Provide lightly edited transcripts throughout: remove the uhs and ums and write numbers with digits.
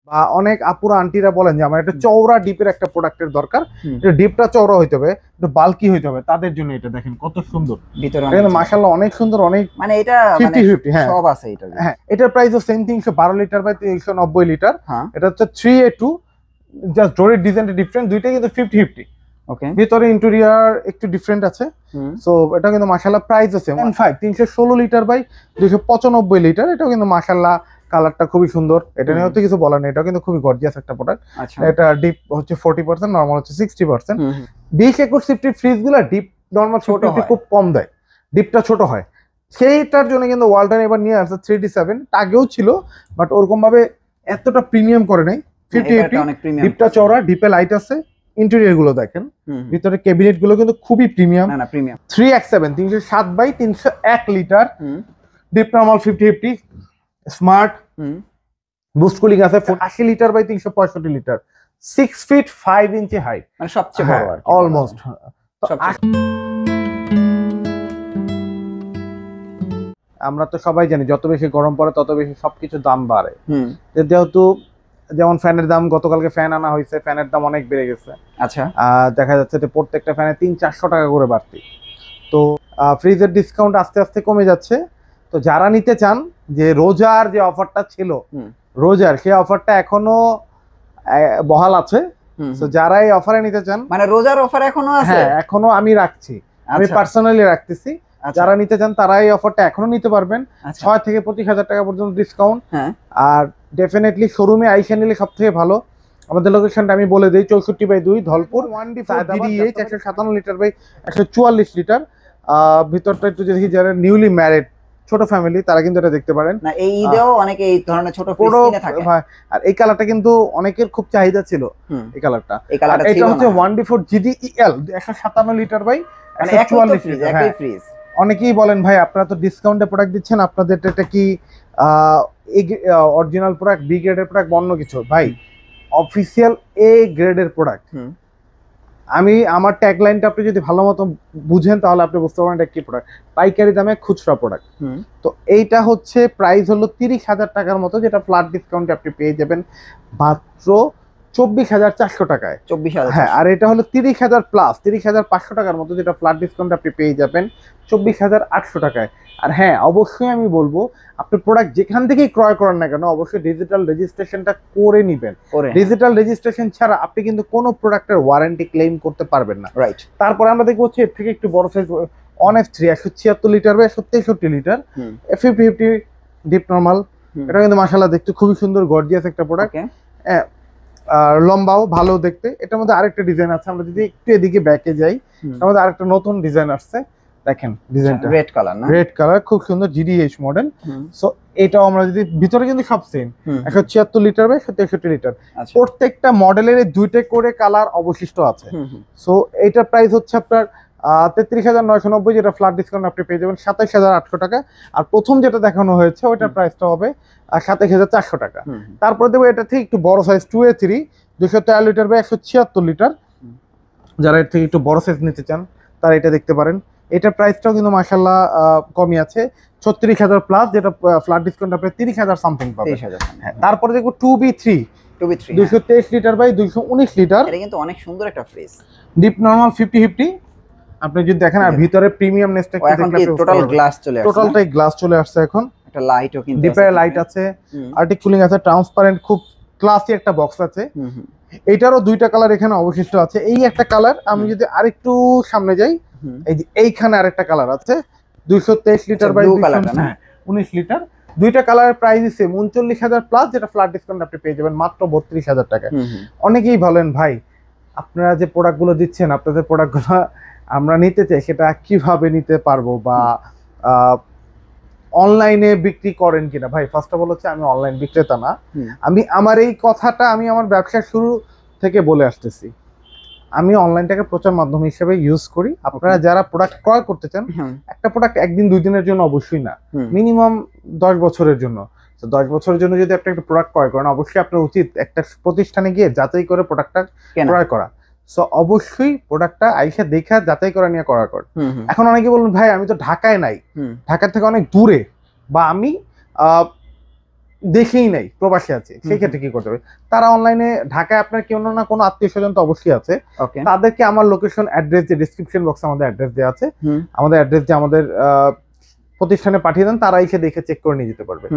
বা অনেক আপুরা আন্টিরা বলেন যে আমার একটা চওড়া ডিপের একটা প্রোডাক্টের দরকার, এটা ডিপটা চওড়া হইতে হবে, একটু বাল্কি হইতে হবে, তাদের জন্য এটা দেখেন কত সুন্দর ভিতরে, কিন্তু মাশাআল্লাহ অনেক সুন্দর, অনেক মানে এটা 50-50 হ্যাঁ সব আছে এটা। হ্যাঁ, এটার প্রাইসও সেম 312 লিটার বাই 390 লিটার। এটা হচ্ছে 3A2, জাস্ট ডোরের ডিজাইনটা ডিফারেন্ট, দুইটাই কিন্তু 50-50। ওকে, ভিতরে ইন্টেরিয়র একটু ডিফারেন্ট আছে। সো এটা কিন্তু মাশাআল্লাহ প্রাইস আছে 316 লিটার বাই 295 লিটার। এটাও কিন্তু মাশাআল্লাহ কালারটা খুবই সুন্দর, এটা নিয়ে হচ্ছে কিছু বলার নেই, এটা কিন্তু খুবই গর্জিয়াস একটা প্রোডাক্ট। এটা ডিপ হচ্ছে 40%, নরমাল হচ্ছে 60%। 20-21 সিফটি ফ্রিজ গুলা ডিপ নরমাল ছোট খুব কম দেয়, ডিপটা ছোট হয়, সেইটার জন্য কিন্তু ওয়ালটন এবার নিয়ে আসছে 3D7। আগেও ছিল বাট ওরকম ভাবে এতটা প্রিমিয়াম করে নাই। 50-80 ডিপটা চওড়া, ডিপে লাইট আছে, ইন্টেরিয়র গুলো দেখেন, ভিতরে ক্যাবিনেট গুলো কিন্তু খুবই premium. 3X7 307 by 301 litre, deep normal 50-50, smart boost cooling আছে, 80 litre by 365 litre, 6 feet 5 inch height, মানে সবচেয়ে বড় আর অলমোস্ট। আমরা তো সবাই জানি যত বেশি গরম পড়ে তত বেশি সবকিছু দাম বাড়ে। যেহেতু যেমন ফ্যানের দাম, গতকালকে ফ্যান আনা হয়েছে, ফ্যানের দাম অনেক বেড়ে গেছে। আচ্ছা, দেখা যাচ্ছে যে প্রত্যেকটা ফ্যানে 300-400 টাকা করে বাড়তি। তো ফ্রিজের ডিসকাউন্ট আস্তে আস্তে কমে যাচ্ছে। তো যারা নিতে চান, যে রোজার যে অফারটা ছিল, রোজার সেই অফারটা এখনো বহাল আছে। তো যারা এই অফারে নিতে চান, মানে রোজার অফার এখনো আছে, হ্যাঁ এখনো আমি রাখছি, আমি পার্সোনালি রাখতেছি। যারা নিতে চান তারা এই অফারটা এখনো নিতে পারবেন, 6 থেকে 25,000 টাকা পর্যন্ত ডিসকাউন্ট। আর ডেফিনেটলি শোরুমে আইসা নিলে সব থেকে ভালো। আমাদের লোকেশনটা আমি বলে দিই, 64/2 ধলপুর, 157 লিটার বাই 144 লিটার। ভিতরটা একটু দেখি, যারা নিউলি ম্যারিড ছোট ফ্যামিলি তারা কিন্তু এটা দেখতে পারেন। না এই ঈদেও অনেকে এই ধরনের ছোট ফ্রিজ কিনে থাকে। আর এই কালারটা কিন্তু অনেকের খুব চাহিদা ছিল, এই কালারটা। এটা হচ্ছে 1D4 GDEL 157 litre by 144 litre, একই ফ্রিজ। অনেকেই বলেন ভাই আপনারা তো ডিসকাউন্টে প্রোডাক্ট দিচ্ছেন, আপনাদের এটা কি অরিজিনাল প্রোডাক্ট, বি গ্রেডের প্রোডাক্ট, অন্য কিছু? ভাই অফিসিয়াল এ গ্রেডের প্রোডাক্ট। আমি আমার ট্যাগলাইনটা আপনি যদি ভালো মতো বুঝেন তাহলে আপনি বুঝতে পারবেন এটা কি প্রোডাক্ট। পাইকারি দামে খুচরা প্রোডাক্ট। তো এইটা হচ্ছে প্রাইস হলো 30,000 টাকার মতো, যেটা ফ্ল্যাট ডিসকাউন্টে আপনি পেয়ে যাবেন মাত্র 24,400 টাকায়। 24,000, হ্যাঁ। আর এটা হলো 30,000 প্লাস 30,500 টাকার মতো, যেটা ফ্ল্যাট ডিসকাউন্টে আপনি পেয়ে যাবেন 24,800 টাকায়। আর হ্যাঁ, অবশ্যই আমি বলবো আপনি প্রোডাক্ট যেখান থেকেই ক্রয় করেন না কেন, অবশ্যই ডিজিটাল রেজিস্ট্রেশনটা করে নেবেন। ডিজিটাল রেজিস্ট্রেশন ছাড়া আপনি কিন্তু কোনো প্রোডাক্টের ওয়ারেন্টি ক্লেম করতে পারবেন না। রাইট। তারপরে আমরা দেখবো হচ্ছে এর থেকে একটু বড় সাইজ ONF3 176 লিটার বা 163 লিটার, 50-50 ডিপ নরমাল। এটা কিন্তু মাশাআল্লাহ দেখতে খুবই সুন্দর, গর্জিয়াস একটা প্রোডাক্ট। আর লম্বাও ভালো দেখতে। এটার মধ্যে আরেকটা ডিজাইন আছে, আমরা যদি একটু এদিকে ব্যাকে যাই, এর মধ্যে আরেকটা নতুন ডিজাইন আসছে, দেখেন ডিজাইনটা রেড কালার, না রেড কালার, খুব সুন্দর GDH মডেল। সো এটাও আমরা যদি ভিতরে কিন্তু সব সেম 176 লিটার বা 163 লিটার, প্রত্যেকটা মডেলের দুইটা করে কালার অবশিষ্ট আছে। সো এটার প্রাইস হচ্ছে আপনার 33,990, যেটা ফ্ল্যাট ডিসকাউন্ট আপনি পেয়ে যাবেন 27,800 টাকা। আর প্রথম যেটা দেখানো হয়েছে ওইটার প্রাইসটা হবে 27,400 টাকা। তারপরে দেবো এটা থেকে একটু বড় সাইজ 2A3 213 লিটার বা 176 লিটার। যারা এর থেকে একটু বড় সাইজ নিতে চান তারা এটা দেখতে পারেন। এটার প্রাইসটাও কিন্তু মাশাআল্লাহ কমই আছে, 36,000 প্লাস, যেটা ফ্ল্যাট ডিসকাউন্ট আপনি 30,000 সামথিং পাবেন। হ্যাঁ, তারপরে দেখো 2B3 223 লিটার বাই 219 লিটার। এটা কিন্তু অনেক সুন্দর একটা ফ্রিজ, ডিপ নরমাল 50-50 আপনি যদি দেখেন। আর ভিতরে প্রিমিয়াম নেসটা একটু দেখলে টোটাল গ্লাস চলে আসছে, টোটালটাই গ্লাস চলে আসছে এখন। একটা লাইটও কিন্তু ডিপে লাইট আছে, আর্টিক কুলিং আছে, ট্রান্সপারেন্ট, খুব ক্লাসি একটা বক্স আছে। এইটারও দুইটা কালার এখানে অবশিষ্ট আছে। এই একটা কালার, আমি যদি আরেকটু সামনে যাই, এই যে এইখানে আরেকটা কালার আছে 223 লিটার বাই 19 লিটার। দুইটা কালারের প্রাইস সেম 39,000 প্লাস, যেটা ফ্ল্যাট ডিসকাউন্ট আপনি পেয়ে যাবেন মাত্র 32,000 টাকা। অনেকেই বলেন ভাই আপনারা যে প্রোডাক্টগুলো দিচ্ছেন, আপনাদের প্রোডাক্টগুলো আমরা নিতে চাই, সেটা কিভাবে নিতে পারবো, বা অনলাইনে বিক্রি করেন কিনা? ভাই ফার্স্ট অফ অল হচ্ছে আমি অনলাইন বিক্রেতা না। আমি আমার এই কথাটা আমি আমার ব্যবসা শুরু থেকে বলে আসতেছি, আমি অনলাইনটাকে প্রচার মাধ্যম হিসেবে ইউজ করি। আপনারা যারা প্রোডাক্ট ক্রয় করতে চান, একটা প্রোডাক্ট একদিন দুই দিনের জন্য অবশ্যই না, মিনিমাম 10 বছরের জন্য। তো 10 বছরের জন্য যদি আপনি একটা প্রোডাক্ট ক্রয় করেন, অবশ্যই আপনার উচিত একটা প্রতিষ্ঠানে গিয়ে যাচাই করে প্রোডাক্টটা ক্রয় করা। সো অবশ্যই প্রোডাক্টটা আইসা দেখা যাচাই করা নিয়ে করা কর। এখন অনেকে বলুন ভাই আমি তো ঢাকায় নাই, ঢাকার থেকে অনেক দূরে, বা আমি দেখেই নাই, প্রবাসী আছে, সেই ক্ষেত্রে কি করতে হবে? তারা অনলাইনে, ঢাকায় আপনার কেউ না কোনো আত্মীয় স্বজন তো অবশ্যই আছে, তাদেরকে আমার লোকেশন অ্যাড্রেস যে ডিসক্রিপশন বক্সে আমাদের অ্যাড্রেস দেওয়া আছে, আমাদের অ্যাড্রেস যে আমাদের প্রতিষ্ঠানে পাঠিয়ে দেন, তারা এসে দেখে চেক করে নিয়ে যেতে পারবে।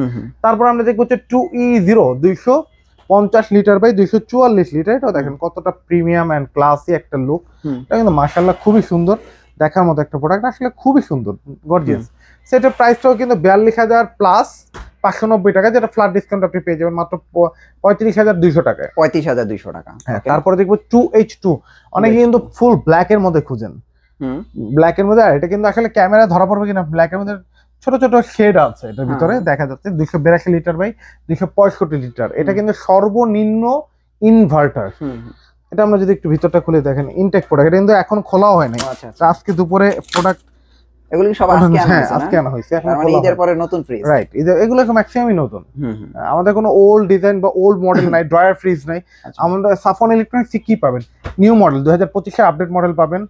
তারপর আমরা দেখবো হচ্ছে 2E0 250 লিটার বাই 244 লিটার। এটা দেখেন কতটা প্রিমিয়াম এন্ড ক্লাসি একটা লুক। এটা কিন্তু মাশাআল্লাহ খুবই সুন্দর, দেখার মতো একটা প্রোডাক্ট, আসলে খুবই সুন্দর, গর্জিয়াস। সেটার প্রাইসটাও কিন্তু 42,000 প্লাস 590 টাকা, যেটা ফ্ল্যাট ডিসকাউন্ট আপনি পেয়ে যাবেন মাত্র 35,200 টাকায়। 35,200 টাকা। হ্যাঁ, তারপরে দেখবো 2H2, অনেকে কিন্তু ফুল ব্ল্যাক এর মধ্যে খুঁজেন, ব্ল্যাক এর মধ্যে। আর এটা কিন্তু আসলে ক্যামেরা ধরা পড়বে কিনা, ব্ল্যাক এর মধ্যে ছোট ছোট শেড আছে এটার ভিতরে, দেখা যাচ্ছে 282 লিটার বাই 265 লিটার। এটা কিন্তু সর্বনিম্ন ইনভার্টার। এটা আমরা যদি একটু ভিতরটা খুলে দেখেন, ইনটেক প্রোডাক্ট, এটা কিন্তু এখন খোলাও হয় নাই, আজকে দুপুরে প্রোডাক্ট এগুলো সব আজকে আনা হয়েছে, এখন মানে ঈদের পরে নতুন ফ্রিজ, রাইট? এগুলো ম্যাক্সিমামই নতুন। আমাদের কোনো ওল্ড ডিজাইন বা ওল্ড মডেল নাই, ড্রয়ার ফ্রিজ নাই। আমাদের সাফন ইলেকট্রনিক্স কি পাবেন, নিউ মডেল 2025 এর আপডেট মডেল পাবেন,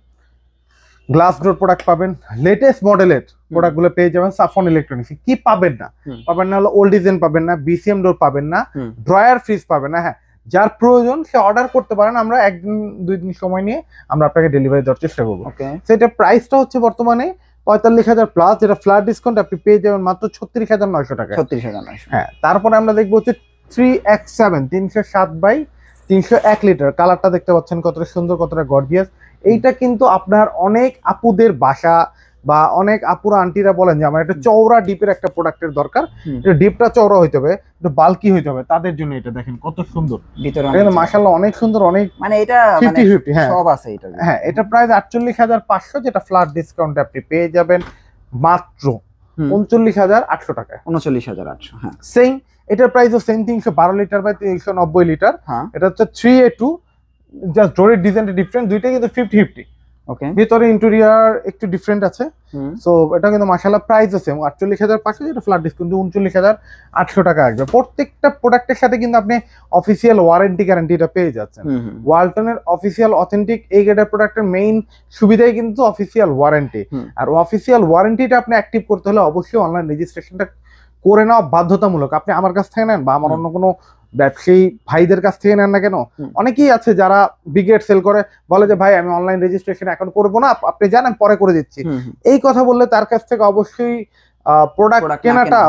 গ্লাস ডোর প্রোডাক্ট পাবেন, লেটেস্ট মডেলের প্রোডাক্ট গুলো পেয়ে যাবেন সাফন ইলেকট্রনিক্স। কি পাবেন না, হলো ওল্ড ডিজাইন পাবেন না, বিসিএম ডোর পাবেন না, ড্রয়ার ফ্রিজ পাবেন না। হ্যাঁ, যার প্রয়োজন সে অর্ডার করতে পারেন, আমরা 1-2 দিন সময় নিয়ে আমরা আপনাকে ডেলিভারি দেওয়ার চেষ্টা করবো। সেটা প্রাইসটা হচ্ছে বর্তমানে 45,000 প্লাস, যেটা ফ্ল্যাট ডিসকাউন্ট আপনি পেয়ে যাবেন মাত্র 36,900 টাকা। 36,900। হ্যাঁ, তারপরে আমরা দেখবো হচ্ছে 3X7 307 বাই 301 লিটার। কালারটা দেখতে পাচ্ছেন কতটা সুন্দর, কতটা গর্জিয়াস। এইটা কিন্তু আপনার অনেক আপুদের বাসা বা অনেক আপুরা আন্টিরা বলেন যে আমার একটা চওড়া ডিপের একটা প্রোডাক্টের দরকার, ডিপটা চওড়া হইতে হবে, একটু বাল্কি হইতে হবে, তাদের জন্য এটা দেখেন কত সুন্দর ভিতরে, মাশাআল্লাহ অনেক সুন্দর, অনেক মানে এটা 50-50 হ্যাঁ সব আছে এটা। হ্যাঁ, এটা প্রাইস 48,500, যেটা ফ্ল্যাট ডিসকাউন্টে আপনি পেয়ে যাবেন মাত্র 39,800 টাকায়। 39,800। হ্যাঁ, সেম এটার প্রাইসও সেম 312 লিটার বাই 390 লিটার। এটা হচ্ছে 3A2, জাস্ট ডোরের ডিজাইনটা ডিফারেন্ট, দুইটাই কিন্তু 50-50। ওকে, ভিতরে ইন্টেরিয়র একটু ডিফারেন্ট আছে। সো এটা কিন্তু মাশাআল্লাহ প্রাইস আছে 48,500, যেটা ফ্ল্যাট ডিসকাউন্ট 39,800 টাকা আসবে। প্রত্যেকটা প্রোডাক্টের সাথে কিন্তু আপনি অফিসিয়াল ওয়ারেন্টি গ্যারান্টিটা পেয়ে যাচ্ছেন। ওয়ালটনের অফিসিয়াল অথেন্টিক এই গ্রেডের প্রোডাক্টের মেইন সুবিধাই কিন্তু অফিসিয়াল ওয়ারেন্টি। আর অফিসিয়াল ওয়ারেন্টিটা আপনি অ্যাক্টিভ করতে হলে অবশ্যই অনলাইন রেজিস্ট্রেশনটা করে নেওয়া বাধ্যতামূলক। আপনি আমার কাছ থেকে নেন বা আমার অন্য কোনো ব্যবসায়ী ভাইদের কাছ থেকে নেন না কেন, অনেকেই আছে যারা বিগেট সেল করে, বলে যে ভাই আমি অনলাইন রেজিস্ট্রেশন এখন করবো না, আপনি জানেন পরে করে দিচ্ছি। এই কথা বললে তার কাছ থেকে অবশ্যই প্রোডাক্ট কেনাটা,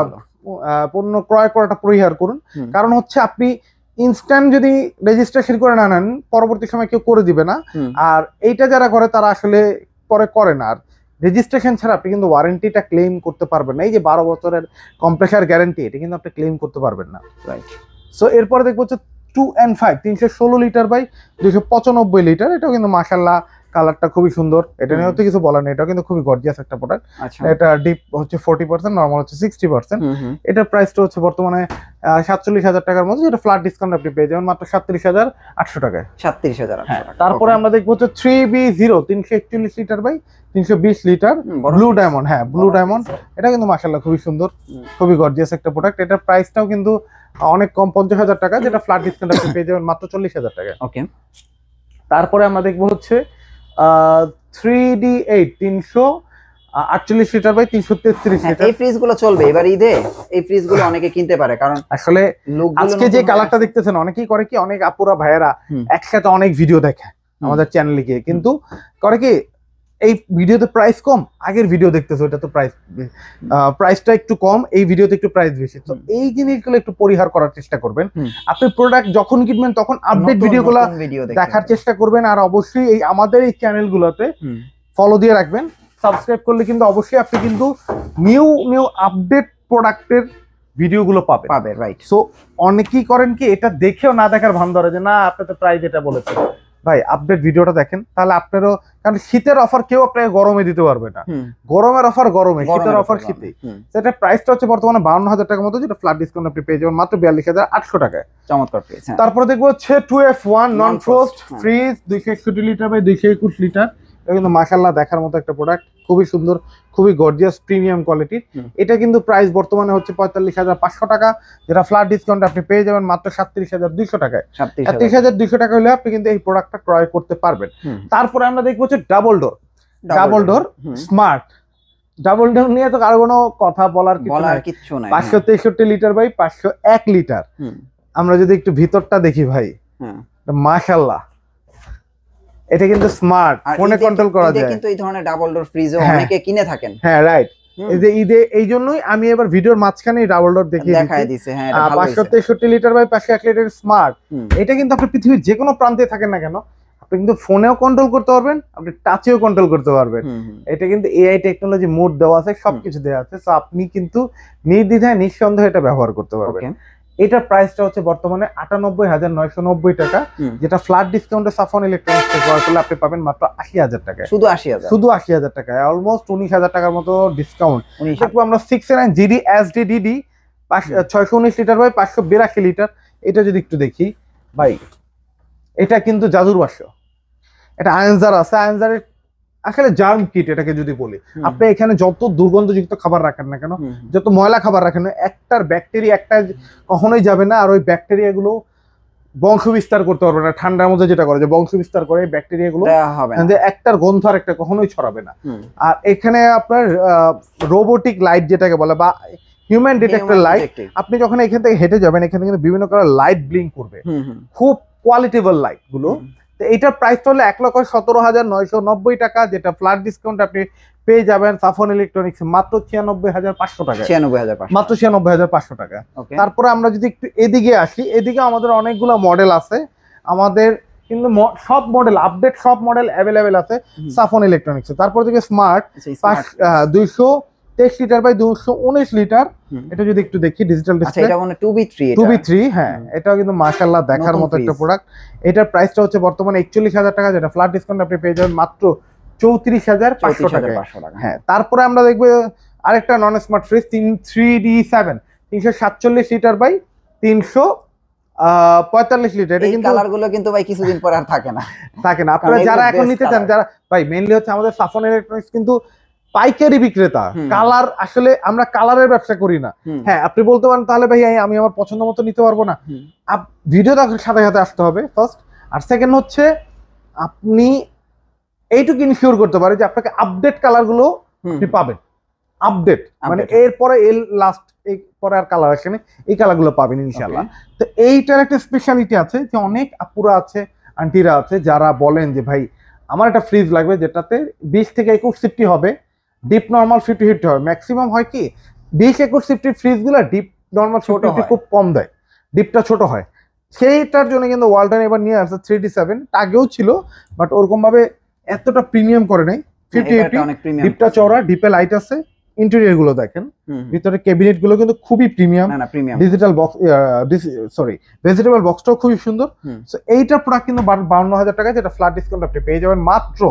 পণ্য ক্রয় করাটা পরিহার করুন। কারণ হচ্ছে আপনি ইনস্ট্যান্ট যদি রেজিস্ট্রেশন করে না নেন, পরবর্তী সময় কেউ করে দিবে না। আর এইটা যারা করে তারা আসলে পরে করে না। আর রেজিস্ট্রেশন ছাড়া আপনি কিন্তু ওয়ারেন্টিটা ক্লেম করতে পারবেন না। এই যে 12 বছরের কম্প্রেসার গ্যারান্টি, এটা কিন্তু আপনি ক্লেম করতে পারবেন না, রাইট? সো এরপরে দেখবো হচ্ছে 2N5 316 লিটার বাই 295 লিটার। এটাও কিন্তু মাশাআল্লাহ কালারটা খুবই সুন্দর, এটা নিয়ে তো কিছু বলার নেই, এটাও কিন্তু খুবই গর্জিয়াস একটা প্রোডাক্ট। এটা ডিপ হচ্ছে 40%, নরমাল হচ্ছে 60%। এটার প্রাইসটা হচ্ছে বর্তমানে 47,000 টাকার মধ্যে, যেটা ফ্ল্যাট ডিসকাউন্ট আপনি পেয়ে যাবেন মাত্র 37,800 টাকায়। 37,800 টাকা। তারপরে আমরা দেখবো হচ্ছে 3B0 341 litre by 320 litre blue diamond. হ্যাঁ, ব্লু ডায়মন্ড, এটা কিন্তু মাশাআল্লাহ খুবই সুন্দর, খুবই গর্জিয়াস একটা প্রোডাক্ট। এটার প্রাইসটাও কিন্তু অনেক কম, 50,000 টাকা, যেটা ফ্ল্যাট ডিসকাউন্ট আপনি পেয়ে যাবেন মাত্র 40,000 টাকায়। ওকে, তারপরে আমরা দেখবো হচ্ছে 3D8 348 লিটার বাই 333 লিটার। এই ফ্রিজগুলো চলবে এবার ঈদে, এই ফ্রিজগুলো অনেকে কিনতে পারে, কারণ আসলে আজকে যে কালারটা দেখতেছেন, অনেকেই করে কি, অনেক আপুরা ভাইয়েরা একসাথে অনেক ভিডিও দেখে আমাদের চ্যানেলে গিয়ে, কিন্তু করে কি এই ভিডিওতে প্রাইস কম, আগের ভিডিও দেখতেছে ওটা তো প্রাইসটা একটু কম, এই ভিডিওতে একটু প্রাইস বেশি। তো এই জিনিসগুলো একটু পরিহার করার চেষ্টা করবেন। আপনি প্রোডাক্ট যখন কিনবেন তখন আপডেট ভিডিওগুলো দেখার চেষ্টা করবেন। আর অবশ্যই এই আমাদের এই চ্যানেলগুলোতে ফলো দিয়ে রাখবেন, সাবস্ক্রাইব করলে কিন্তু অবশ্যই আপনি কিন্তু নিউ আপডেট প্রোডাক্টের ভিডিওগুলো পাবে, রাইট? সো অনেকেই করেন কি, এটা দেখেও না দেখার ভান ধরে যে না আপনি তো প্রাইস এটা বলেছেন। ভাই আপডেট ভিডিওটা দেখেন, তাহলে আপনারও, কারণ শীতের অফার কেউ আপনাকে গরমে দিতে পারবে না, গরমের অফার গরমে, শীতের অফার শীতে। সেটা প্রাইসটা হচ্ছে বর্তমানে 52,000 টাকার মতো, যেটা ফ্ল্যাট ডিসকাউন্ট আপনি পেয়ে যাবেন মাত্র 42,800 টাকায়। চমৎকার প্রাইস। তারপরে দেখবো হচ্ছে 2F1 non frost fridge 261 litre by 221 litre. এটা কিন্তু মাশাআল্লাহ দেখার মতো একটা প্রোডাক্ট, খুবই সুন্দর, খুবই গর্জিয়াস প্রিমিয়াম কোয়ালিটির। এটা কিন্তু প্রাইস বর্তমানে হচ্ছে 45,500 টাকা, যেটা ফ্ল্যাট ডিসকাউন্ট আপনি পেয়ে যাবেন মাত্র 37,200 টাকায়। 37,200 টাকা হলে আপনি কিন্তু এই প্রোডাক্টটা ক্রয় করতে পারবেন। তারপরে আমরা দেখবো হচ্ছে double door smart double down নিয়ে তো আর কোনো কথা বলার কিচ্ছু নাই। 563 লিটার বাই 501 লিটার। আমরা যদি একটু ভিতরটা দেখি ভাই, মাশাআল্লাহ, এটা কিন্তু স্মার্ট, ফোনে কন্ট্রোল করা যায়। কিন্তু এই ধরনের ডাবল ডোর ফ্রিজও অনেকে কিনে থাকেন। হ্যাঁ রাইট, এই যে ঈদে এই জন্যই আমি এবার ভিডিওর মাঝখানে ডাবল ডোর দেখাই দিছি। হ্যাঁ, এটা ভালো হইছে। 563 লিটার বাই 501 লিটার স্মার্ট। এটা কিন্তু আপনি পৃথিবীর যে কোনো প্রান্তে থাকেন না কেন, আপনি কিন্তু ফোনেও কন্ট্রোল করতে পারবেন, আপনি টাচেও কন্ট্রোল করতে পারবেন। এটা কিন্তু এআই টেকনোলজি মোড দেওয়া আছে, সবকিছু দেওয়া আছে, সো আপনি কিন্তু নির্দ্বিধায় নিঃসন্দেহে এটা ব্যবহার করতে পারবেন। এটার প্রাইসটা হচ্ছে বর্তমানে 98,990 টাকা, যেটা ফ্ল্যাট ডিসকাউন্টে সাফন ইলেকট্রনিক্স থেকে ক্রয় করলে আপনি পাবেন মাত্র 80,000 টাকায়। শুধু 80,000 টাকায়, অলমোস্ট 19,000 টাকার মতো ডিসকাউন্ট। দেখবো আমরা 609 জিডি এসডিডিডি 619 লিটার বাই 582 লিটার। এটা যদি একটু দেখি ভাই, এটা কিন্তু জাদুর বাক্স। এটা আয়েনজার আছে, আয়েনজারের আসলে জার্ম কিট এটাকে যদি বলি। আপনি এখানে যত দুর্গন্ধযুক্ত খাবার রাখেন না কেন, যত ময়লা খাবার রাখেন না, একটার ব্যাকটেরিয়া একটা কখনোই যাবে না। আর ওই ব্যাকটেরিয়া গুলো বংশ বিস্তার করতে পারবে না। ঠান্ডার মধ্যে যেটা করে যে বংশ বিস্তার করে, ব্যাকটেরিয়া গুলো একটার গন্ধ আর একটা কখনোই ছড়াবে না। আর এখানে আপনার রোবোটিক লাইট যেটাকে বলে বা হিউম্যান ডিটেক্টর লাইট, আপনি যখন এখান থেকে হেঁটে যাবেন এখানে কিন্তু বিভিন্ন কালার লাইট ব্লিঙ্ক করবে, খুব কোয়ালিটেবল লাইট গুলো। এটার প্রাইস হলো 1,17,990 টাকা, যেটা ফ্ল্যাট ডিসকাউন্ট আপনি পেয়ে যাবেন সাফন ইলেকট্রনিক্স মাত্র 96,500 টাকা। মাত্র 96,500 টাকা। তারপরে আমরা যদি একটু এদিকে আসি, এদিকে আমাদের অনেকগুলো মডেল আছে, আমাদের কিন্তু সব মডেল আপডেট, সব মডেল অ্যাভেলেবেল আছে সাফন ইলেকট্রনিক্সে। তারপর দিকে স্মার্ট 223 লিটার বাই 219 লিটার। এটা যদি একটু দেখি, ডিজিটাল ডিসপ্লে, এটা মানে 2B3। হ্যাঁ, এটাও কিন্তু মাশাআল্লাহ দেখার মতো একটা প্রোডাক্ট। এটার প্রাইসটা হচ্ছে বর্তমানে 41,000 টাকা, যেটা ফ্ল্যাট ডিসকাউন্ট আপনি পেয়ে যাবেন মাত্র 34,500 টাকা। হ্যাঁ, তারপরে আমরা দেখবো আরেকটা non smart fridge 3D7 347 litre by 345 litre. এটা কিন্তু কালারগুলো কিন্তু ভাই কিছুদিন পর আর থাকে না। আপনারা যারা এখন নিতে চান, যারা ভাই মেইনলি হচ্ছে আমাদের সাফন ইলেকট্রনিক্স কিন্তু পাইকারি বিক্রেতা। কালার আসলে আমরা কালারের ব্যবসা করি না। হ্যাঁ, আপনি বলতে পারেন তাহলে ভাই আমি আমার পছন্দ মতো নিতে পারবো না, ভিডিও দেখার সাথে সাথে আসতে হবে ফার্স্ট। আর সেকেন্ড হচ্ছে আপনি এইটুকু ইনশিওর করতে পারে যে আপনাকে আপডেট কালার গুলো আপনি পাবেন। আপডেট মানে এরপরে লাস্ট পরে আর কালার আসেনি, এই কালার গুলো পাবেন ইনশাআল্লাহ। তো এইটার একটা স্পেশালিটি আছে যে অনেক আপুরা আছে, আন্টিরা আছে যারা বলেন যে ভাই আমার একটা ফ্রিজ লাগবে যেটাতে 20 থেকে 21 সিফটি হবে, ডিপ নরমাল 50 হবে। ম্যাক্সিমাম হয় কি 20-21 সিফটির ফ্রিজ গুলো ডিপ নরমাল ছোট খুব কম দেয়, ডিপটা ছোট হয়। সেইটার জন্য কিন্তু ওয়ালটন এবার নিয়ে আসছে 3D7, আগেও ছিল বাট ওরকম ভাবে এতটা প্রিমিয়াম করে নাই। 50 ডিপটা চওড়া, ডিপে লাইট আছে, ইন্টেরিয়র গুলো দেখেন, ভিতরে ক্যাবিনেট গুলো কিন্তু খুবই premium. Digital box, sorry vegetable বক্সটাও খুবই সুন্দর। সো এইটা প্রোডাক্ট কিন্তু 52,000 টাকা, যেটা ফ্ল্যাট ডিসকাউন্ট আপনি পেয়ে যাবেন মাত্র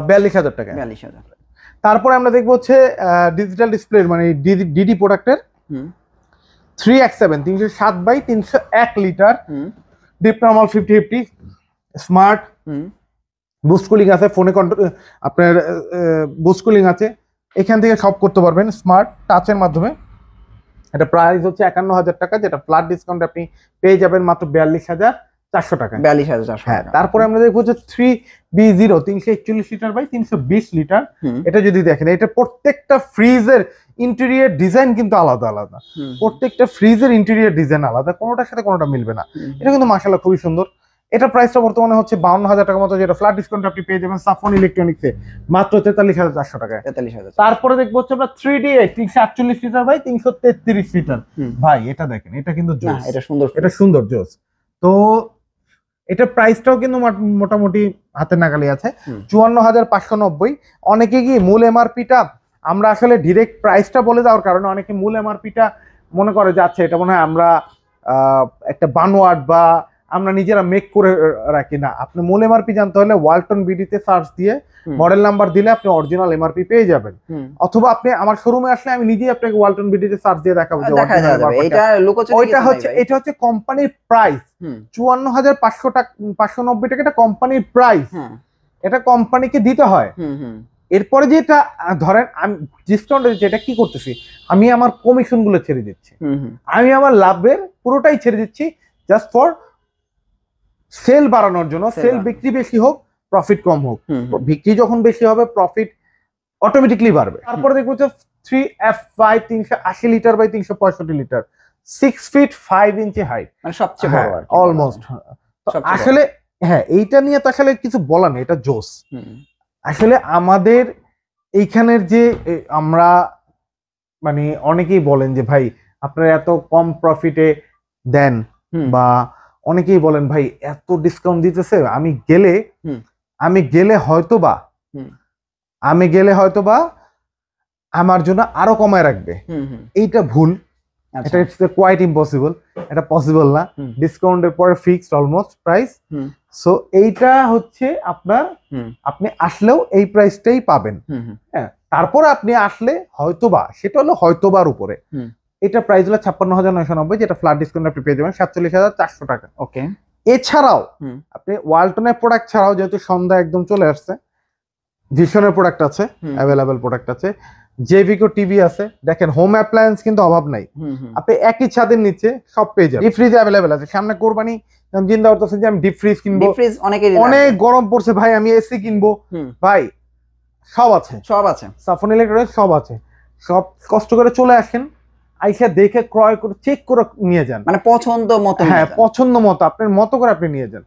42,000 টাকা। তারপরে আমরা দেখবো হচ্ছে ডিজিটাল ডিসপ্লে মানে ডিডি প্রোডাক্টের 3X7 307 by 301 litre, deep normal 50 smart, boost cooling আছে, ফোনে কন্ট্রোল, আপনার বুস্ট কুলিং আছে, এখান থেকে সব করতে পারবেন স্মার্ট টাচের মাধ্যমে। এটা প্রাইস হচ্ছে 51,000 টাকা, যেটা ফ্ল্যাট ডিসকাউন্ট আপনি পেয়ে যাবেন মাত্র 42,400 টাকা। 42,400। হ্যাঁ, তারপরে আমরা দেখবো হচ্ছে 3B0 341 লিটার বাই 320 লিটার। এটা যদি দেখেন, এটা প্রত্যেকটা ফ্রিজের ইন্টেরিয়র ডিজাইন কিন্তু আলাদা আলাদা, প্রত্যেকটা ফ্রিজের ইন্টেরিয়র ডিজাইন আলাদা, কোনোটার সাথে কোনোটা মিলবে না। এটা কিন্তু মাশাআল্লাহ খুবই সুন্দর। এটা প্রাইসটা বর্তমানে হচ্ছে 52,000 টাকার মতো, যেটা ফ্ল্যাট ডিসকাউন্ট আপনি পেয়ে যাবেন সাফন ইলেকট্রনিক্সে মাত্র 43,400 টাকায়। তারপরে দেখবো হচ্ছে আমরা 3D8 348 লিটার বাই 333 লিটার। ভাই এটা দেখেন, এটা কিন্তু জোস, এটা সুন্দর, এটা সুন্দর জোস। তো এটা প্রাইসটাও কিন্তু মোটামুটি হাতের নাগালে আছে 54,590। অনেকে কি মূল এমআরপিটা, আমরা আসলে ডিরেক্ট প্রাইসটা বলে দেওয়ার কারণে অনেকে মূল এমআরপিটা মনে করে যে আচ্ছা এটা মনে হয় আমরা একটা বানোয়াট বা আমরা নিজেরা মেক করে রাখি না। আপনি মূল এমআরপি জানতে হলে ওয়ালটন বিডিতে সার্চ দিয়ে মডেল নাম্বার দিলে আপনি অরিজিনাল এমআরপি পেয়ে যাবেন, অথবা আপনি আমার শোরুমে আসলে আমি নিজেই আপনাকে ওয়ালটন বিডিতে সার্চ দিয়ে দেখাবো যে এটা হচ্ছে কোম্পানির প্রাইস 54,500 টাকা 590 টাকা, এটা কোম্পানির প্রাইস, এটা কোম্পানিকে দিতে হয়। এরপরে যেটা ধরেন আমি ডিসকাউন্ট দিচ্ছি, এটা কি করতেছি, আমি আমার কমিশন গুলো ছেড়ে দিচ্ছি, আমি আমার লাভের পুরোটাই ছেড়ে দিচ্ছি জাস্ট ফর সেল বাড়ানোর জন্য। সেল বিক্রি বেশি হোক, প্রফিট কম হোক, বিক্রি যখন বেশি হবে প্রফিট অটোমেটিকলি বাড়বে। তারপরে দেখবো যে 3F5 380 litre by 365 litre, 6 feet 5 inch height, মানে সবচেয়ে বড় আর কি, অলমোস্ট। সবচেয়ে বড়। আসলে হ্যাঁ, এইটা নিয়ে তো আসলে কিছু বলার নেই, এটা জোস। হুম, আসলে আমাদের এইখানের যে আমরা মানে অনেকেই বলেন যে ভাই আপনারা এত কম প্রফিটে দেন, হুম, বা অনেকেই বলেন ভাই এত ডিসকাউন্ট দিতেছে, আমি গেলে হুম, হয়তোবা হুম, আমার জন্য আরো কমায় রাখবে। হুম, হুম, এইটা ভুল, আচ্ছা, এটা ইটস কোয়াইট ইম্পসিবল, এটা পসিবল না। হুম, ডিসকাউন্টের পরে ফিক্সড অলমোস্ট প্রাইস। হুম, সো এইটা হচ্ছে আপনার, হুম, আপনি আসলেও এই প্রাইসটাই পাবেন। হুম, হুম, হ্যাঁ, তারপর আপনি আসলে হয়তোবা, সেটা হলো হয়তোবার উপরে, হুম, এটা প্রাইস হলো 56,990, যেটা ফ্ল্যাট ডিসকাউন্ট আপনি পেয়ে যাবেন 47,400 টাকা। ওকে, এছাড়াও হুম, আপনি ওয়ালটনের প্রোডাক্ট ছাড়াও, যেহেতু সন্ধ্যা একদম চলে আসছে, ভিশনের প্রোডাক্ট আছে, হুম, অ্যাভেলেবেল প্রোডাক্ট আছে, জেভিকো টিভি আছে। দেখেন হোম অ্যাপ্লায়েন্স কিন্তু অভাব নাই, হুম, হুম, আপনি একই ছাদের নিচে সব পেয়ে যাবেন। ডিপ ফ্রিজ অ্যাভেলেবেল আছে, সামনে কোরবানি, আমি চিন্তা করতেছেন যে আমি ডিপ ফ্রিজ কিনবো, ডিপ ফ্রিজ অনেকেরই অনেক লাগবে। গরম পড়ছে ভাই আমি এসি কিনবো, হুম, ভাই সব আছে, সব আছে। সাফন ইলেকট্রনিক্স সব আছে। সব কষ্ট করে চলে আসেন, আইসা দেখে ক্রয় করে চেক করে নিয়ে যান। মানে পছন্দ মতো হ্যাঁ, নিয়ে যান। পছন্দ মতো আপনার মতো করে আপনি নিয়ে যান।